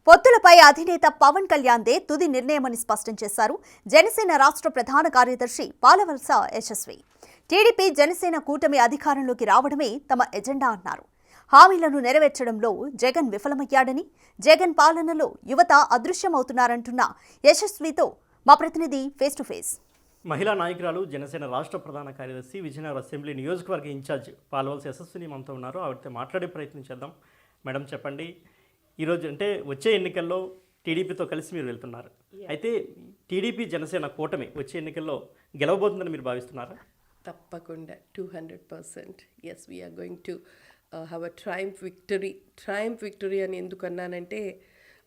పొత్తులపై అధినేత పవన్ కళ్యాణ్దే తుది నిర్ణయమని స్పష్టం చేశారు జనసేన రాష్ట్ర ప్రధాన కార్యదర్శి పాలవలస యశస్వి. టీడీపీ జనసేన కూటమి అధికారంలోకి రావడమే తమ ఎజెండా అన్నారు. హామీలను నెరవేర్చడంలో జగన్ విఫలమయ్యాడని, జగన్ పాలనలో యువత అదృశ్యమవుతున్నారంటున్న యశస్వితో మా ప్రతినిధి ఫేస్ టు ఫేస్. మహిళా నాయకురాలు జనసేన రాష్ట్ర ప్రధాన కార్యదర్శి విజయనగరం అసెంబ్లీ నియోజకవర్గ ఇన్ఛార్జ్ పాలవలస యశస్విని మనతో ఉన్నారు. ఆవిడతో మాట్లాడే ప్రయత్నం చేద్దాం. మేడం చెప్పండి, ఈరోజు అంటే వచ్చే ఎన్నికల్లో టీడీపీతో కలిసి మీరు వెళ్తున్నారు. అయితే టీడీపీ జనసేన కూటమి వచ్చే ఎన్నికల్లో గెలవబోతుందని మీరు భావిస్తున్నారా? తప్పకుండా 200%. Yes, we're going to have a triumph victory అని ఎందుకు అన్నానంటే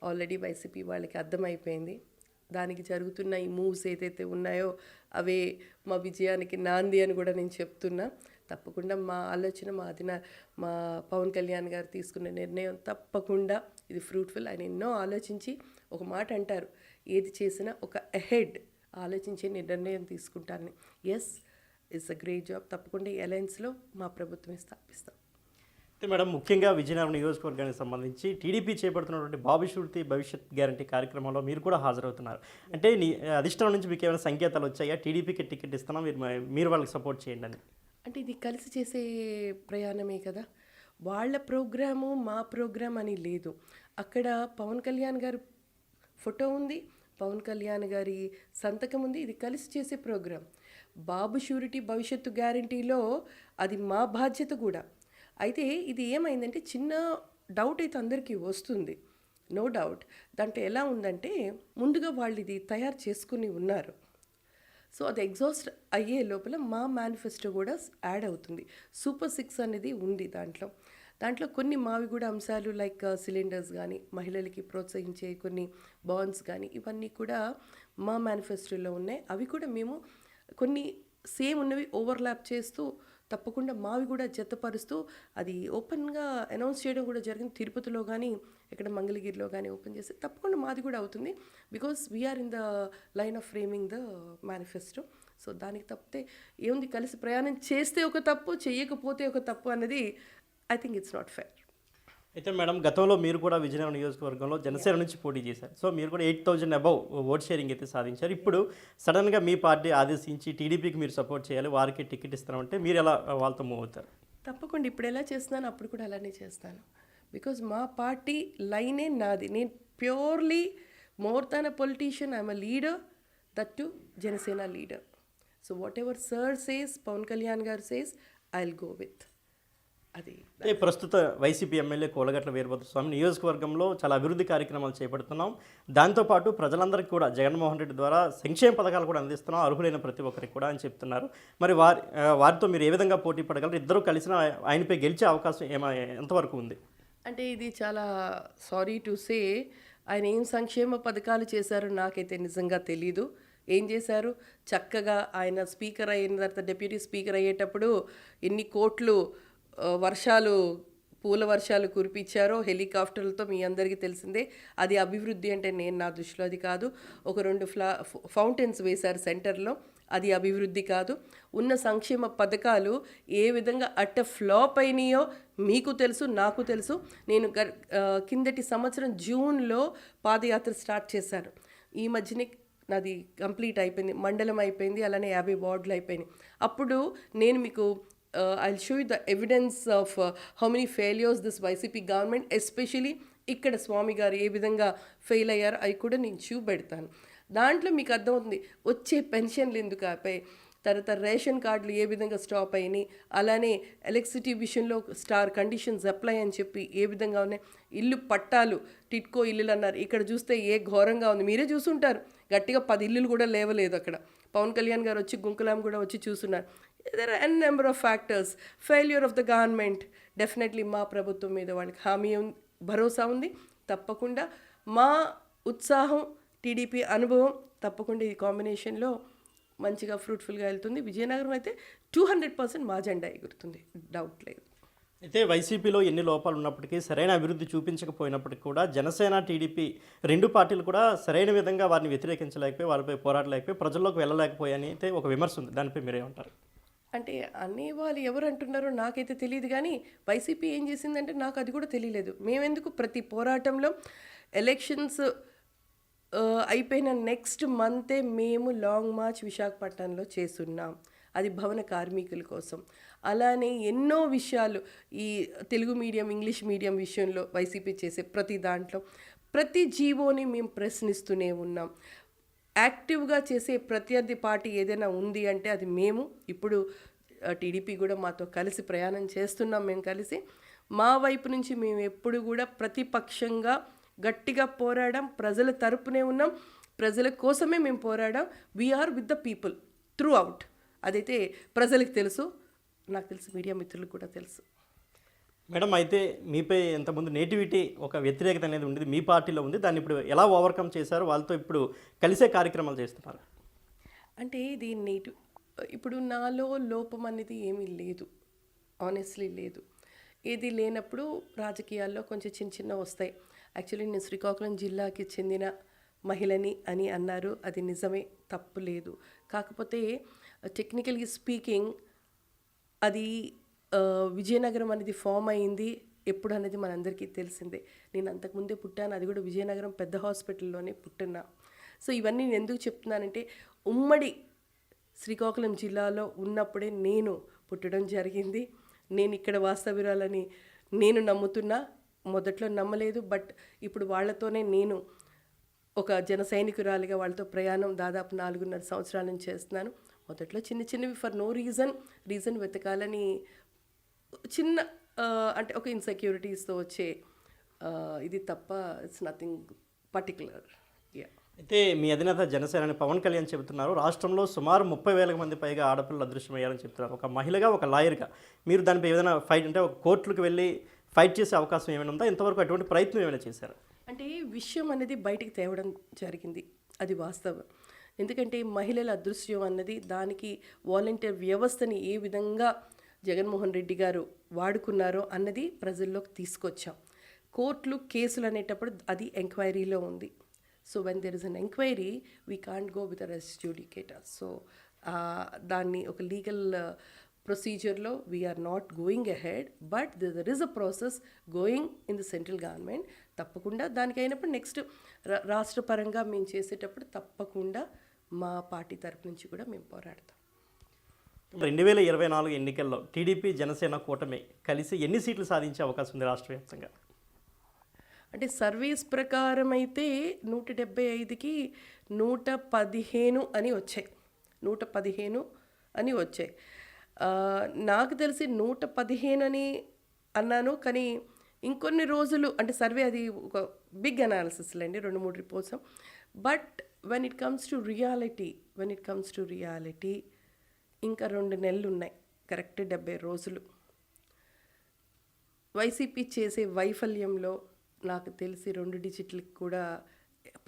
ఆల్రెడీ వైసీపీ వాళ్ళకి అర్థమైపోయింది. దానికి జరుగుతున్న ఈ మూవ్స్ ఏదైతే ఉన్నాయో అవే మా విజయానికి నాంది అని కూడా నేను చెప్తున్నా. తప్పకుండా మా ఆలోచన మా పవన్ కళ్యాణ్ గారు తీసుకున్న నిర్ణయం తప్పకుండా ఇది ఫ్రూట్ఫుల్. ఆయన ఎన్నో ఆలోచించి ఒక మాట అంటారు, ఏది చేసినా ఒక అహెడ్ ఆలోచించి నిర్ణయం తీసుకుంటాను. Yes, it's a great job. తప్పకుండా ఈ అలయన్స్లో మా ప్రభుత్వం స్థాపిస్తాం. అయితే మేడం, ముఖ్యంగా విజయనగరం నియోజకవర్గానికి సంబంధించి టీడీపీ చేపడుతున్నటువంటి బాబు షూరిటీ భవిష్యత్ గ్యారంటీ కార్యక్రమంలో మీరు కూడా హాజరవుతున్నారు. అంటే అధిష్టానం నుంచి మీకు ఏమైనా సంకేతాలు వచ్చాయా? టీడీపీకి టికెట్ ఇస్తున్నాం, మీరు వాళ్ళకి సపోర్ట్ చేయండి అని. అంటే ఇది కలిసి చేసే ప్రయాణమే కదా. వాళ్ళ ప్రోగ్రాము మా ప్రోగ్రామ్ అని లేదు. అక్కడ పవన్ కళ్యాణ్ గారి ఫోటో ఉంది, పవన్ కళ్యాణ్ గారి సంతకం ఉంది. ఇది కలిసి చేసే ప్రోగ్రాం. బాబు షూరిటీ భవిష్యత్తు గ్యారంటీలో అది మా బాధ్యత కూడా. అయితే ఇది ఏమైందంటే చిన్న డౌట్ అయితే అందరికీ వస్తుంది, నో డౌట్. దాంట్లో ఎలా ఉందంటే ముందుగా వాళ్ళు ఇది తయారు చేసుకుని ఉన్నారు. సో అది ఎగ్జాస్ట్ అయ్యే లోపల మా మేనిఫెస్టో కూడా యాడ్ అవుతుంది. సూపర్ 6 అనేది ఉంది దాంట్లో కొన్ని మావి కూడా అంశాలు లైక్ సిలిండర్స్ కానీ, మహిళలకి ప్రోత్సహించే కొన్ని బాండ్స్ కానీ, ఇవన్నీ కూడా మా మేనిఫెస్టోలో ఉన్నాయి. అవి కూడా మేము కొన్ని సేమ్ ఉన్నవి ఓవర్లాప్ చేస్తూ తప్పకుండా మావి కూడా జతపరుస్తూ అది ఓపెన్గా అనౌన్స్ చేయడం కూడా జరిగింది. తిరుపతిలో కానీ ఇక్కడ మంగళగిరిలో కానీ ఓపెన్ చేసి తప్పకుండా మాది కూడా అవుతుంది. Because we're in the line of framing the manifesto. So దానికి తప్పితే ఏముంది, కలిసి ప్రయాణం చేస్తే ఒక తప్పు, చేయకపోతే ఒక తప్పు అన్నది I think it's not fair. అయితే మేడం, గతంలో మీరు కూడా విజయనగరం నియోజకవర్గంలో జనసేన నుంచి పోటీ చేశారు. సో మీరు కూడా 8,000 అబౌవ్ ఓట్ షేరింగ్ అయితే సాధించారు. ఇప్పుడు సడన్గా మీ పార్టీ ఆదేశించి టీడీపీకి మీరు సపోర్ట్ చేయాలి, వారికి టికెట్ ఇస్తామంటే మీరు ఎలా వాళ్ళతో మూవ్ అవుతారు? తప్పకుండా ఇప్పుడు ఎలా చేస్తున్నాను అప్పుడు కూడా అలానే చేస్తాను. బికాజ్ మా పార్టీ లైనే నాది. నేను purely more than a politician, I'm a leader, that to Janasena leader. So whatever sir says, Pawan Kalyan garu says, I will go with అది. ప్రస్తుత వైసీపీ ఎమ్మెల్యే కోలగట్ల వీరభద్రస్వామి నియోజకవర్గంలో చాలా అభివృద్ధి కార్యక్రమాలు చేపడుతున్నాం. దాంతోపాటు ప్రజలందరికీ కూడా జగన్మోహన్ రెడ్డి ద్వారా సంక్షేమ పథకాలు కూడా అందిస్తున్నాం, అర్హులైన ప్రతి ఒక్కరికి కూడా అని చెప్తున్నారు. మరి వారితో మీరు ఏ విధంగా పోటీ పడగలరు? ఇద్దరు కలిసిన ఆయనపై గెలిచే అవకాశం ఎంతవరకు ఉంది? అంటే ఇది చాలా సారీ టు సే, ఆయన ఏం సంక్షేమ పథకాలు చేశారో నాకైతే నిజంగా తెలీదు. ఏం చేశారు? చక్కగా ఆయన స్పీకర్ అయిన తర్వాత డిప్యూటీ స్పీకర్ అయ్యేటప్పుడు ఎన్ని కోట్లు పూల వర్షాలు కురిపించారో హెలికాప్టర్లతో మీ అందరికీ తెలిసిందే. అది అభివృద్ధి అంటే నా దృష్టిలో అది కాదు. ఒక 2 ఫౌంటైన్స్ వేశారు సెంటర్లో, అది అభివృద్ధి కాదు. ఉన్న సంక్షేమ పథకాలు ఏ విధంగా ఫ్లాప్ అయినాయో మీకు తెలుసు, నాకు తెలుసు. నేను కిందటి సంవత్సరం జూన్లో పాదయాత్ర స్టార్ట్ చేశాను. ఈ మధ్యనే నాది కంప్లీట్ అయిపోయింది, మండలం అయిపోయింది, అలానే 50 వార్డులు అయిపోయినాయి. అప్పుడు నేను మీకు I'll show you the evidence of how many failures this YCP government, especially ఇక్కడ స్వామి గారు ఏ విధంగా ఫెయిల్ అయ్యారో అవి కూడా నేను చూపెడతాను. దాంట్లో మీకు అర్థమవుతుంది వచ్చే పెన్షన్లు ఎందుకు ఆపాయి, తర్వాత రేషన్ కార్డులు ఏ విధంగా స్టాప్ అయినాయి, అలానే ఎలక్ట్రిసిటీ విషయంలో స్టార్ కండిషన్స్ అప్లై అని చెప్పి ఏ విధంగా ఉన్నాయి. ఇల్లు పట్టాలు, టిట్కో ఇల్లులు అన్నారు, ఇక్కడ చూస్తే ఏ ఘోరంగా ఉంది. మీరే చూసుంటారు, గట్టిగా 10 ఇల్లులు కూడా లేవలేదు అక్కడ. పవన్ కళ్యాణ్ గారు వచ్చి గుంకులాం కూడా వచ్చి చూస్తున్నారు. there are n number of factors. failure of the government, definitely మా ప్రభుత్వం మీద వాళ్ళకి భరోసా ఉంది. తప్పకుండా మా ఉత్సాహం, టీడీపీ అనుభవం తప్పకుండా ఈ కాంబినేషన్లో మంచిగా ఫ్రూట్ఫుల్గా వెళ్తుంది. విజయనగరం అయితే 200% మా జెండా ఎగురుతుంది, డౌట్ లేదు. అయితే వైసీపీలో ఎన్ని లోపాలు ఉన్నప్పటికీ, సరైన అభివృద్ధి చూపించకపోయినప్పటికీ కూడా జనసేన టీడీపీ 2 పార్టీలు కూడా సరైన విధంగా వారిని వ్యతిరేకించలేకపోయి, వారిపై పోరాడలేకపోయి, ప్రజల్లోకి వెళ్ళలేకపోయాని అయితే ఒక విమర్శ ఉంది. దానిపై మీరేమంటారు? అంటే అనేవాళ్ళు ఎవరు అంటున్నారో నాకైతే తెలియదు, కానీ వైసీపీ ఏం చేసిందంటే నాకు అది కూడా తెలియలేదు. మేమెందుకు ప్రతి పోరాటంలో ఎలక్షన్స్ అయిపోయిన నెక్స్ట్ మంతే మేము లాంగ్ మార్చ్ విశాఖపట్నంలో చేస్తున్నాం. అది భవన కార్మికుల కోసం. అలానే ఎన్నో విషయాలు ఈ తెలుగు మీడియం, ఇంగ్లీష్ మీడియం విషయంలో వైసీపీ చేసే ప్రతి దాంట్లో ప్రతి జీవోని మేము ప్రశ్నిస్తూనే ఉన్నాం. యాక్టివ్గా చేసే ప్రత్యర్థి పార్టీ ఏదైనా ఉంది అంటే అది మేము. ఇప్పుడు టీడీపీ కూడా మాతో కలిసి ప్రయాణం చేస్తున్నాం. మేము కలిసి మా వైపు నుంచి మేము ఎప్పుడు కూడా ప్రతిపక్షంగా గట్టిగా పోరాడాం. ప్రజల తరపునే ఉన్నాం. ప్రజల కోసమే మేము పోరాడాం. We're with the people throughout. అదైతే ప్రజలకు తెలుసు, నాకు తెలుసు, మీడియా మిత్రులకు కూడా తెలుసు. మేడం, అయితే మీపై ఇంతకుముందు నేటివిటీ ఒక వ్యతిరేకత అనేది ఉండేది, మీ పార్టీలో ఉంది. దాన్ని ఇప్పుడు ఎలా ఓవర్కమ్ చేశారు? వాళ్ళతో ఇప్పుడు కలిసే కార్యక్రమాలు చేస్తున్నారు. అంటే ఇది ఇప్పుడు నాలో లోపం అనేది ఏమీ లేదు, ఆనెస్ట్లీ లేదు. ఏది లేనప్పుడు రాజకీయాల్లో కొంచెం చిన్న చిన్న వస్తాయి. యాక్చువల్లీ నేను శ్రీకాకుళం జిల్లాకి చెందిన మహిళని అని అన్నారు, అది నిజమే, తప్పు లేదు. కాకపోతే టెక్నికల్గా స్పీకింగ్ అది విజయనగరం అనేది ఫామ్ అయింది ఎప్పుడు అనేది మనందరికీ తెలిసిందే. నేను అంతకుముందే పుట్టాను, అది కూడా విజయనగరం పెద్ద హాస్పిటల్లోనే పుట్టినా. సో ఇవన్నీ నేను ఎందుకు చెప్తున్నానంటే ఉమ్మడి శ్రీకాకుళం జిల్లాలో ఉన్నప్పుడే నేను పుట్టడం జరిగింది. నేను ఇక్కడ వాస్తవ్యురాలని నేను నమ్ముతున్నా. మొదట్లో నమ్మలేదు, బట్ ఇప్పుడు వాళ్ళతోనే నేను ఒక జన సైనికురాలిగా వాళ్ళతో ప్రయాణం దాదాపు 4.5 సంవత్సరాల నుంచి చేస్తున్నాను. మొదట్లో చిన్న చిన్నవి ఫర్ నో రీజన్ వెతకాలని చిన్న అంటే ఒక ఇన్సెక్యూరిటీస్తో వచ్చే ఇది తప్ప ఇట్స్ నథింగ్ పర్టికులర్. అయితే మీ అధినేత జనసేనాని పవన్ కళ్యాణ్ చెబుతున్నారు, రాష్ట్రంలో సుమారు 30,000 మంది పైగా ఆడపిల్లలు అదృశ్యమయ్యారని చెప్తున్నారు. ఒక మహిళగా, ఒక లాయర్గా మీరు దానిపై ఏదైనా ఫైట్, అంటే ఒక కోర్టులకు వెళ్ళి ఫైట్ చేసే అవకాశం ఏమైనా ఉందా? ఇంతవరకు అటువంటి ప్రయత్నం ఏమైనా చేశారు? అంటే విషయం అనేది బయటికి తేవడం జరిగింది, అది వాస్తవం. ఎందుకంటే మహిళల అదృశ్యం అన్నది, దానికి వాలంటీర్ వ్యవస్థని ఏ విధంగా జగన్మోహన్ రెడ్డి గారు వాడుకున్నారో అన్నది ప్రజల్లోకి తీసుకొచ్చాం. కోర్టులు కేసులు అనేటప్పుడు అది ఎంక్వైరీలో ఉంది. So when there is an enquiry we can't go with res judicata. సో దాన్ని ఒక లీగల్ ప్రొసీజర్లో we're not going ahead, but there is a process going in the central government. తప్పకుండా దానికి అయినప్పుడు నెక్స్ట్ రాష్ట్ర పరంగా మేము చేసేటప్పుడు తప్పకుండా మా పార్టీ తరపు నుంచి కూడా మేము పోరాడతాం. 2024 ఎన్నికల్లో టీడీపీ జనసేన కూటమి కలిసి ఎన్ని సీట్లు సాధించే అవకాశం ఉంది రాష్ట్ర వ్యాప్తంగా? అంటే సర్వీస్ ప్రకారం అయితే 175కి 115 అని వచ్చాయి. 115 అని వచ్చాయి. నాకు తెలిసి 115 అని అన్నాను, కానీ ఇంకొన్ని రోజులు అంటే సర్వే అది ఒక బిగ్ అనాలిసిస్ లేండి, 2-3 reports. But when it comes to reality ఇంకా 2 నెలలు ఉన్నాయి, కరెక్ట్ 70 రోజులు. వైసీపీ చేసే వైఫల్యంలో నాకు తెలిసి 2 డిజిట్లకి కూడా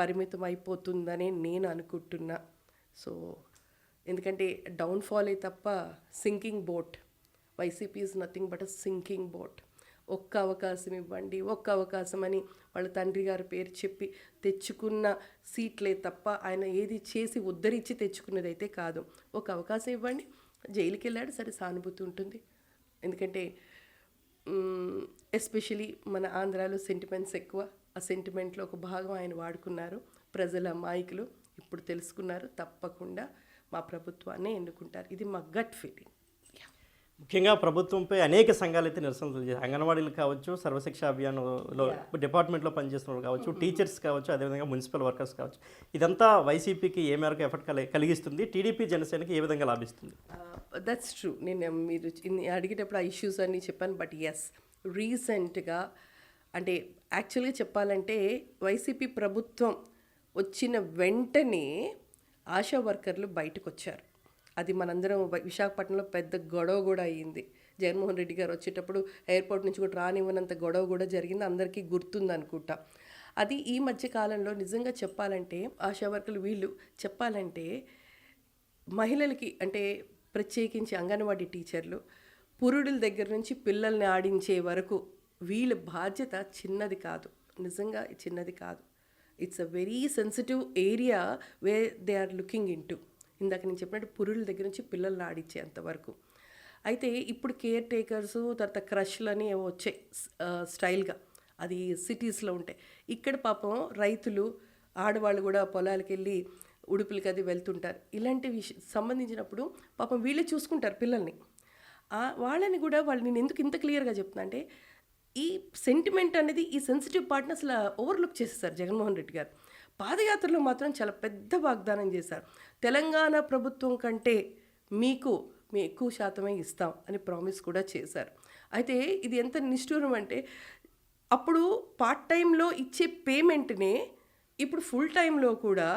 పరిమితం అయిపోతుందని నేను అనుకుంటున్నా. సో ఎందుకంటే డౌన్ఫాలే తప్ప sinking boat. YCP is nothing but a sinking boat. ఒక్క అవకాశం ఇవ్వండి, ఒక్క అవకాశం అని వాళ్ళ తండ్రి గారి పేరు చెప్పి తెచ్చుకున్న సీట్లే తప్ప ఆయన ఏది చేసి ఉద్ధరించి తెచ్చుకున్నది అయితే కాదు. ఒక అవకాశం ఇవ్వండి. జైలుకి వెళ్ళాడు, సరే, సానుభూతి ఉంటుంది. ఎందుకంటే ఎస్పెషలీ మన ఆంధ్రాలో సెంటిమెంట్స్ ఎక్కువ. ఆ సెంటిమెంట్లో ఒక భాగం ఆయన వాడుకున్నారు. ప్రజల అమాయకులు ఇప్పుడు తెలుసుకున్నారు. తప్పకుండా మా ప్రభుత్వాన్ని ఎన్నుకుంటారు. ఇది మా గట్ ఫీలింగ్. ముఖ్యంగా ప్రభుత్వంపై అనేక సంఘాలు అయితే నిరసనలు తెలియజేశాయి. అంగన్వాడీలు కావచ్చు, సర్వశిక్ష అభియాన్లో డిపార్ట్మెంట్లో పనిచేస్తున్న వాళ్ళు కావచ్చు, టీచర్స్ కావచ్చు, అదేవిధంగా మున్సిపల్ వర్కర్స్ కావచ్చు. ఇదంతా వైసీపీకి ఏ మేరకు ఎఫెక్ట్ కలిగిస్తుంది? టీడీపీ జనసేనకి ఏ విధంగా లాభిస్తుంది? That's true. నేను మీరు అడిగేటప్పుడు ఆ ఇష్యూస్ అన్నీ చెప్పాను. బట్ ఎస్, రీసెంట్గా అంటే యాక్చువల్గా చెప్పాలంటే వైసీపీ ప్రభుత్వం వచ్చిన వెంటనే ఆశా వర్కర్లు బయటకు వచ్చారు. అది మనందరం విశాఖపట్నంలో పెద్ద గొడవ కూడా అయ్యింది. జగన్మోహన్ రెడ్డి గారు వచ్చేటప్పుడు ఎయిర్పోర్ట్ నుంచి కూడా రానివ్వనంత గొడవ కూడా జరిగింది, అందరికీ గుర్తుంది అనుకుంటా. అది ఈ మధ్య కాలంలో నిజంగా చెప్పాలంటే ఆశా వర్కర్లు వీళ్ళు చెప్పాలంటే మహిళలకి అంటే ప్రత్యేకించి అంగన్వాడీ టీచర్లు పురుడుల దగ్గర నుంచి పిల్లల్ని ఆడించే వరకు వీళ్ళ బాధ్యత చిన్నది కాదు, నిజంగా చిన్నది కాదు. It's a very sensitive area where they are looking into. ఇందాక నేను చెప్పినట్టు పురుల దగ్గర నుంచి పిల్లల్ని ఆడించేంతవరకు. అయితే ఇప్పుడు కేర్ టేకర్సు, తర్వాత క్రష్లని ఏవో వచ్చాయి స్టైల్గా, అది సిటీస్లో ఉంటాయి. ఇక్కడ పాపం రైతులు ఆడవాళ్ళు కూడా పొలాలకు వెళ్ళి ఉడుపులకి అది వెళ్తుంటారు. ఇలాంటి సంబంధించినప్పుడు పాపం వీళ్ళే చూసుకుంటారు పిల్లల్ని. వాళ్ళని కూడా నేను ఎందుకు ఇంత క్లియర్గా చెప్తున్నా అంటే, ఈ సెంటిమెంట్ అనేది, ఈ సెన్సిటివ్ పార్ట్ని అసలు ఓవర్లుక్ చేసేసారు జగన్మోహన్ రెడ్డి గారు. పాదయాత్రలో మాత్రం చాలా పెద్ద వాగ్దానం చేశారు. తెలంగాణ ప్రభుత్వం కంటే మేము ఎక్కువ శాతమే ఇస్తాం అని ప్రామిస్ కూడా చేశారు. అయితే ఇది ఎంత నిష్ఠూరం అంటే, అప్పుడు పార్ట్ టైంలో ఇచ్చే పేమెంట్నే ఇప్పుడు ఫుల్ టైంలో కూడా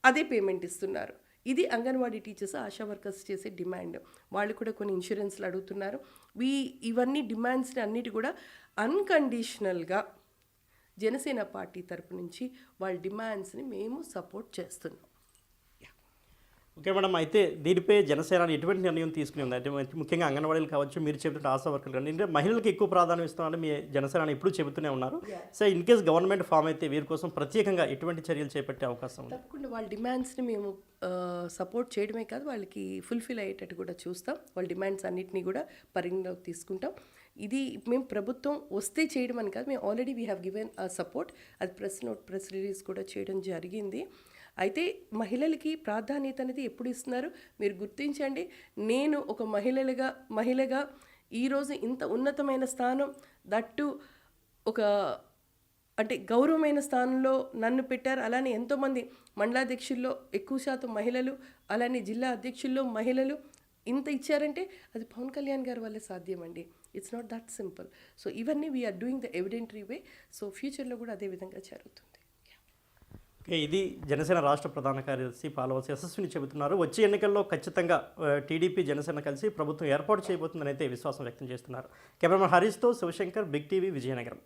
అదే పేమెంట్ ఇస్తున్నారు. ఇది అంగన్వాడీ టీచర్స్, ఆశా వర్కర్స్ చేసే డిమాండ్. వాళ్ళు కూడా కొన్ని ఇన్సూరెన్స్లు అడుగుతున్నారు. ఇవన్నీ డిమాండ్స్ని అన్నిటి కూడా అన్కండిషనల్గా జనసేన పార్టీ తరపు నుంచి వాళ్ళ డిమాండ్స్ని మేము సపోర్ట్ చేస్తున్నాం. ఓకే మేడం, అయితే దీనిపై జనసేన ఎటువంటి నిర్ణయం తీసుకుని ఉంది? అంటే ముఖ్యంగా అంగన్వాడీలు కావచ్చు, మీరు చెబుతుంటే ఆశా వర్కర్లు కానీ, అంటే మహిళలకు ఎక్కువ ప్రాధాన్యం ఇస్తామని మీ జనసేన ఎప్పుడు చెబుతూనే ఉన్నారు. So in case government form అయితే వీరి కోసం ప్రత్యేకంగా ఎటువంటి చర్యలు చేపట్టే అవకాశం ఉంది? తప్పకుండా వాళ్ళ డిమాండ్స్ని మేము సపోర్ట్ చేయడమే కాదు, వాళ్ళకి ఫుల్ఫిల్ అయ్యేటట్టు కూడా చూస్తాం. వాళ్ళ డిమాండ్స్ అన్నిటినీ కూడా పరిగణలోకి తీసుకుంటాం. ఇది మేము ప్రభుత్వం వస్తే చేయడం అని కాదు, మేము already we have given support. అది ప్రెస్ రిలీజ్ కూడా చేయడం జరిగింది. అయితే మహిళలకి ప్రాధాన్యత అనేది ఎప్పుడు ఇస్తున్నారు మీరు గుర్తించండి. నేను ఒక మహిళగా ఈరోజు ఇంత ఉన్నతమైన స్థానం, దట్టు ఒక అంటే గౌరవమైన స్థానంలో నన్ను పెట్టారు. అలానే ఎంతోమంది మండలాధ్యక్షుల్లో ఎక్కువ శాతం మహిళలు, అలానే జిల్లా అధ్యక్షుల్లో మహిళలు ఇంత ఇచ్చారంటే అది పవన్ కళ్యాణ్ గారి వల్లే సాధ్యమండి. It's not that simple. So ఇవన్నీ we're doing the evidentiary way. So ఫ్యూచర్లో కూడా అదే విధంగా జరుగుతుంది. ఇది జనసేన రాష్ట్ర ప్రధాన కార్యదర్శి పాలవలసి యశస్విని చెబుతున్నారు. వచ్చే ఎన్నికల్లో ఖచ్చితంగా టీడీపీ జనసేన కలిసి ప్రభుత్వం ఏర్పాటు చేయబోతుందని అయితే విశ్వాసం వ్యక్తం చేస్తున్నారు. కెమెరామెన్ హరీష్తో శివశంకర్, బిగ్ టీవీ, విజయనగరం.